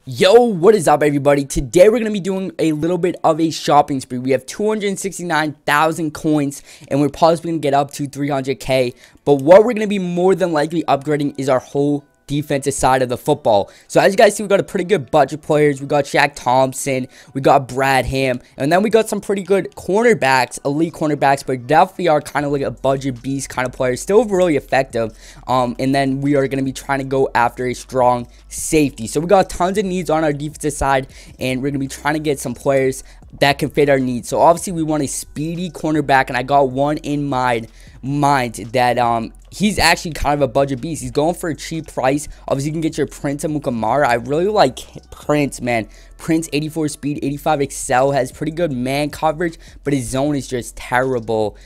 Yo, what is up, everybody? Today we're going to be doing a little bit of a shopping spree. We have 269,000 coins and we're possibly going to get up to 300k. But what we're going to be more than likely upgrading is our whole defensive side of the football. So as you guys see, we got a pretty good bunch of players. We got Shaq Thompson, we got Brad Ham, and then we got some pretty good cornerbacks, elite cornerbacks, but definitely are kind of like a budget beast kind of players, still really effective. And then we are going to be trying to go after a strong safety. So we got tons of needs on our defensive side, and we're going to be trying to get some players that can fit our needs. So obviously we want a speedy cornerback, and I got one in mind that he's actually kind of a budget beast. He's going for a cheap price. Obviously you can get your Prince and Mukamara. I really like Prince, man. Prince, 84 speed, 85 excel, has pretty good man coverage, but his zone is just terrible.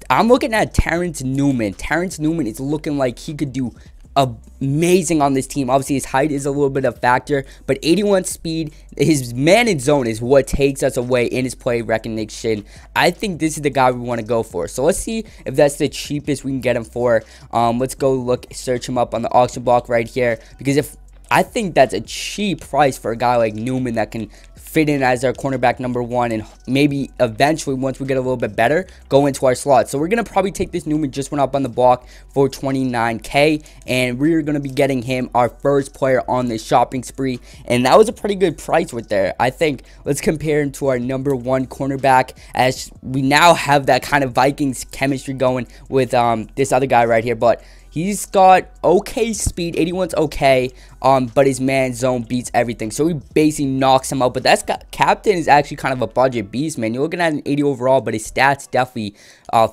I'm looking at Terrence Newman. Terrence Newman is looking like he could do amazing on this team. Obviously his height is a little bit of a factor, but 81 speed, his man in zone is what takes us away in his play recognition. I think this is the guy we want to go for. So let's see if that's the cheapest we can get him for. Let's go search him up on the auction block right here, because if I think that's a cheap price for a guy like Newman that can fit in as our cornerback #1, and maybe eventually, once we get a little bit better, go into our slot. So we're going to probably take this Newman, just went up on the block for 29k, and we're going to be getting him our first player on this shopping spree, and that was a pretty good price right there. I think let's compare him to our #1 cornerback, as we now have that kind of Vikings chemistry going with this other guy right here. But he's got okay speed, 81's okay, but his man zone beats everything. So he basically knocks him out. But that's captain is actually kind of a budget beast, man. You're looking at an 80 overall, but his stats definitely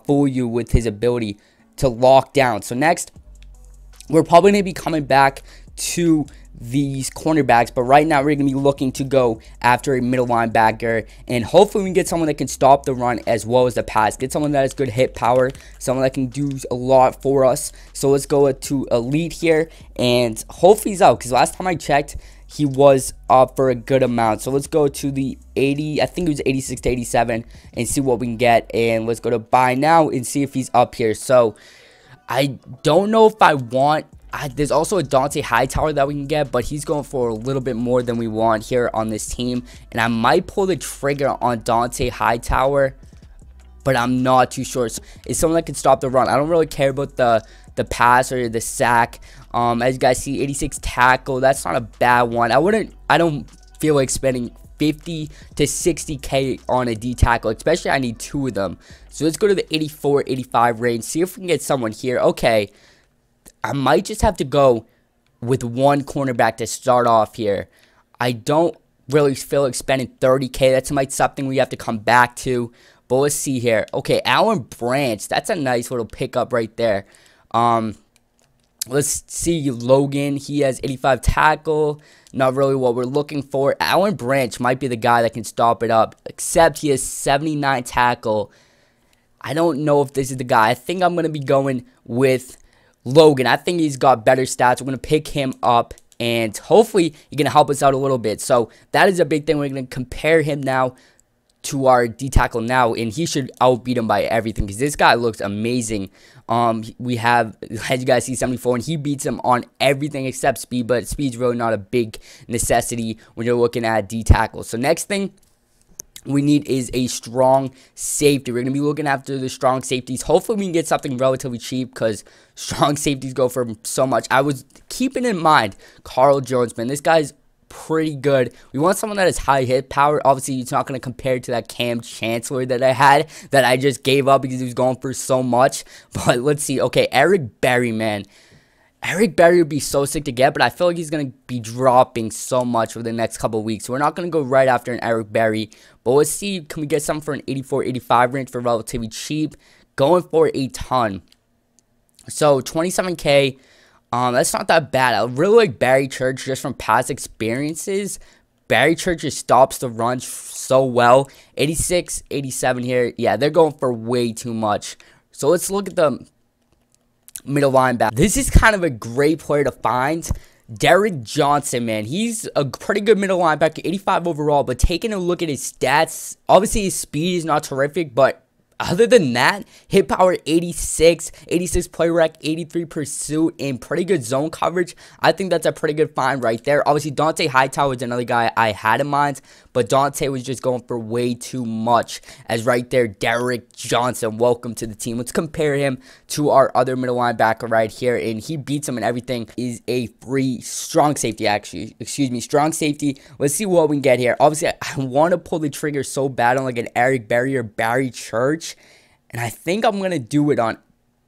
fool you with his ability to lock down. So next, we're probably going to be coming back to these cornerbacks, but right now we're going to be looking to go after a middle linebacker, and hopefully we can get someone that can stop the run as well as the pass. Get someone that has good hit power, someone that can do a lot for us. So let's go to elite here, and hopefully he's out, because last time I checked he was up for a good amount. So let's go to the 80, I think it was 86 to 87, and see what we can get. And let's go to buy now and see if he's up here. So I don't know if I want, there's also a Dante Hightower that we can get, but he's going for a little bit more than we want here on this team. And I might pull the trigger on Dante Hightower, but I'm not too sure. So it's someone that can stop the run. I don't really care about the pass or the sack. As you guys see, 86 tackle, that's not a bad one. I don't feel like spending 50 to 60k on a D tackle, especially I need 2 of them. So let's go to the 84, 85 range, see if we can get someone here. Okay, I might just have to go with one cornerback to start off here. I don't really feel like spending 30k. That's something we have to come back to. But let's see here. Okay, Alan Branch. That's a nice little pickup right there. Let's see Logan. He has 85 tackle. Not really what we're looking for. Alan Branch might be the guy that can stop it up, except he has 79 tackle. I don't know if this is the guy. I think I'm going to be going with Logan. I think he's got better stats. We're going to pick him up, and hopefully he's going to help us out a little bit. So that is a big thing. We're going to compare him now to our D tackle now, and he should outbeat him by everything, because this guy looks amazing. We have, as you guys see, 74, and he beats him on everything except speed, but speed's really not a big necessity when you're looking at D tackle. So next thing we need is a strong safety. We're going to be looking after the strong safeties. Hopefully we can get something relatively cheap, because strong safeties go for so much. I was keeping in mind Carl Jones, man. This guy's pretty good. We want someone that has high hit power. Obviously it's not going to compare to that Cam Chancellor that I had, that I just gave up because he was going for so much. But let's see. Okay, Eric Berry, man. Eric Berry would be so sick to get, but I feel like he's going to be dropping so much for the next couple of weeks. So we're not going to go right after an Eric Berry. But let's see, can we get something for an 84, 85 range for relatively cheap? Going for a ton. So 27k. That's not that bad. I really like Barry Church just from past experiences. Barry Church just stops the run so well. 86, 87 here. Yeah, they're going for way too much. So let's look at the middle linebacker. This is kind of a great player to find. Derek Johnson, man. He's a pretty good middle linebacker, 85 overall, but taking a look at his stats, obviously his speed is not terrific, but other than that, hit power 86, 86 play rec, 83 pursuit, and pretty good zone coverage. I think that's a pretty good find right there. Obviously, Dante Hightower is another guy I had in mind, but Dante was just going for way too much. As right there, Derek Johnson, welcome to the team. Let's compare him to our other middle linebacker right here, and he beats him and everything. Is a free strong safety, actually. Excuse me, strong safety. Let's see what we can get here. Obviously, I want to pull the trigger so bad on like an Eric Berry or Barry Church. And I think I'm going to do it on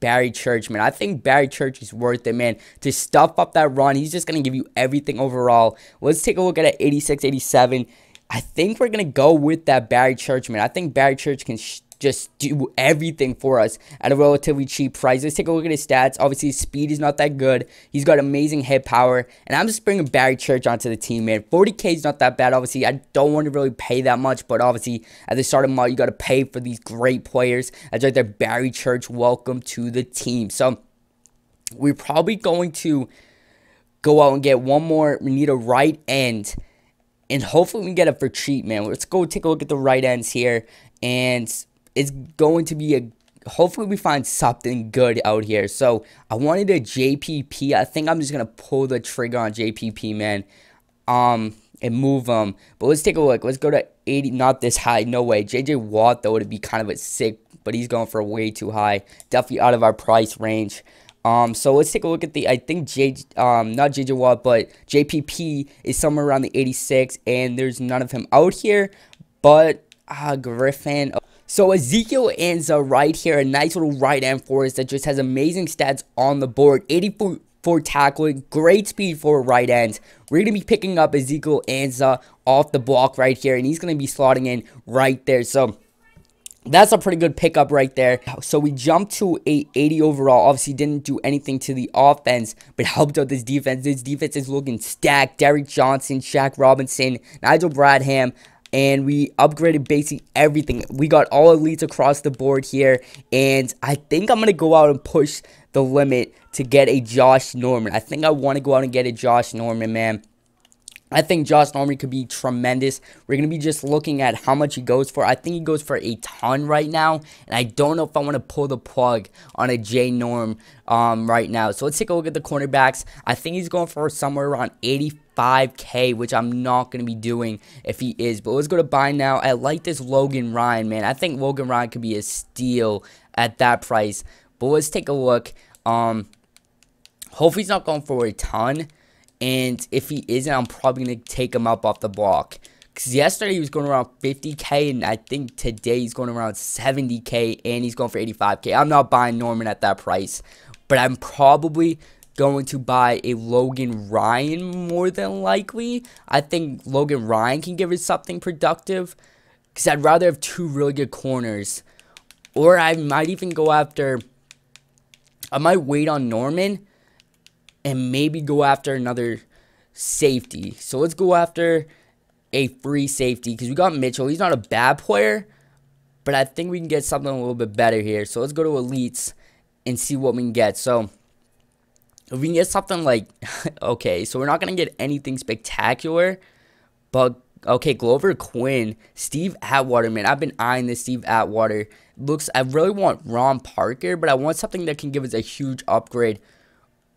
Barry Church, man. I think Barry Church is worth it, man. To stuff up that run, he's just going to give you everything overall. Let's take a look at it, 86, 87. I think we're going to go with that Barry Church, man. I think Barry Church can just do everything for us at a relatively cheap price. Let's take a look at his stats. Obviously, his speed is not that good. He's got amazing hit power. And I'm just bringing Barry Church onto the team, man. 40K is not that bad. Obviously, I don't want to really pay that much. But obviously, at the start of the month, you got to pay for these great players. That's right there, Barry Church. Welcome to the team. So, we're probably going to go out and get one more. We need a right end. And hopefully, we can get it for cheap, man. Let's go take a look at the right ends here. And it's going to be hopefully we find something good out here. So I wanted a JPP. I think I'm just going to pull the trigger on JPP, man. And move them. But let's take a look. Let's go to 80. Not this high. No way. JJ Watt, though, would be kind of a sick, but he's going for way too high. Definitely out of our price range. So let's take a look at the, I think not JJ Watt, but JPP is somewhere around the 86, and there's none of him out here. But Griffin. So Ezekiel Anza right here, a nice little right end for us that just has amazing stats on the board. 84 tackling, great speed for a right end. We're going to be picking up Ezekiel Anza off the block right here, and he's going to be slotting in right there. So that's a pretty good pickup right there. So we jumped to a 80 overall. Obviously didn't do anything to the offense, but helped out this defense. This defense is looking stacked. Derek Johnson, Shaq Robinson, Nigel Bradham. And we upgraded basically everything. We got all elites across the board here. And I think I'm going to go out and push the limit to get a Josh Norman. I think I want to go out and get a Josh Norman, man. I think Josh Norman could be tremendous. We're going to be just looking at how much he goes for. I think he goes for a ton right now. And I don't know if I want to pull the plug on a J Norm right now. So let's take a look at the cornerbacks. I think he's going for somewhere around 85K, which I'm not going to be doing if he is. But let's go to buy now. I like this Logan Ryan, man. I think Logan Ryan could be a steal at that price. But let's take a look. Hopefully he's not going for a ton. And if he isn't, I'm probably going to take him up off the block. Because yesterday he was going around 50K, and I think today he's going around 70K, and he's going for 85K. I'm not buying Norman at that price. But I'm probably going to buy a Logan Ryan more than likely. I think Logan Ryan can give us something productive. Because I'd rather have two really good corners. Or I might even go after... I might wait on Norman and maybe go after another safety. So let's go after a free safety because we got Mitchell. He's not a bad player, but I think we can get something a little bit better here. So let's go to elites and see what we can get. So if we can get something like, okay, so we're not going to get anything spectacular, but okay, Glover Quinn, Steve Atwater, man. I've been eyeing this Steve Atwater. I really want Ron Parker, but I want something that can give us a huge upgrade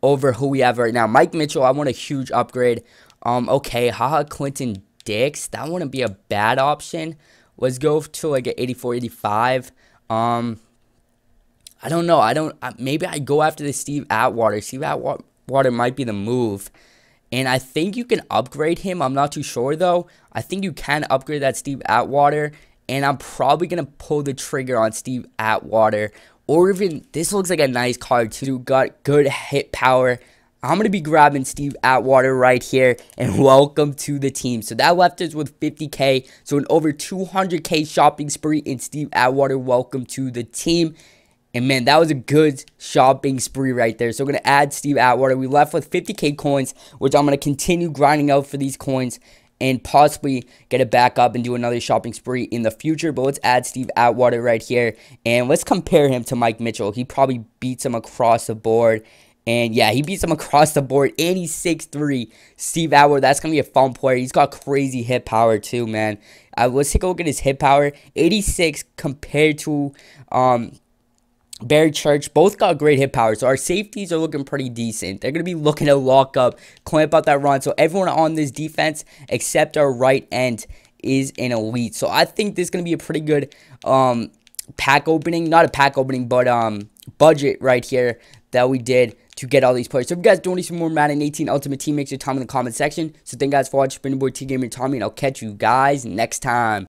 over who we have right now. Mike Mitchell, I want a huge upgrade. Okay, haha, Clinton Dix. That wouldn't be a bad option. Let's go to like an 84, 85. I don't know. Maybe I go after the Steve Atwater. Steve Atwater might be the move. And I think you can upgrade him. I'm not too sure, though. I think you can upgrade that Steve Atwater. And I'm probably going to pull the trigger on Steve Atwater. Or even, this looks like a nice card, too. Got good hit power. I'm going to be grabbing Steve Atwater right here. And welcome to the team. So that left us with 50K. So an over 200K shopping spree in Steve Atwater. Welcome to the team. And man, that was a good shopping spree right there. So we're going to add Steve Atwater. We left with 50K coins, which I'm going to continue grinding out for these coins and possibly get it back up and do another shopping spree in the future. But let's add Steve Atwater right here. And let's compare him to Mike Mitchell. He probably beats him across the board. And yeah, he beats him across the board. And he's 6'3". Steve Atwater, that's going to be a fun player. He's got crazy hit power too, man. Let's take a look at his hit power. 86 compared to Barry Church. Both got great hit power, so our safeties are looking pretty decent. They're going to be looking to lock up, clamp out that run. So everyone on this defense except our right end is an elite. So I think this is going to be a pretty good pack opening. Not a pack opening, but budget right here that we did to get all these players. So if you guys don't need some more Madden 18 Ultimate Team, make sure to comment in the comment section. So thank you guys for watching. It's been your boy T Gamer Tommy, and I'll catch you guys next time.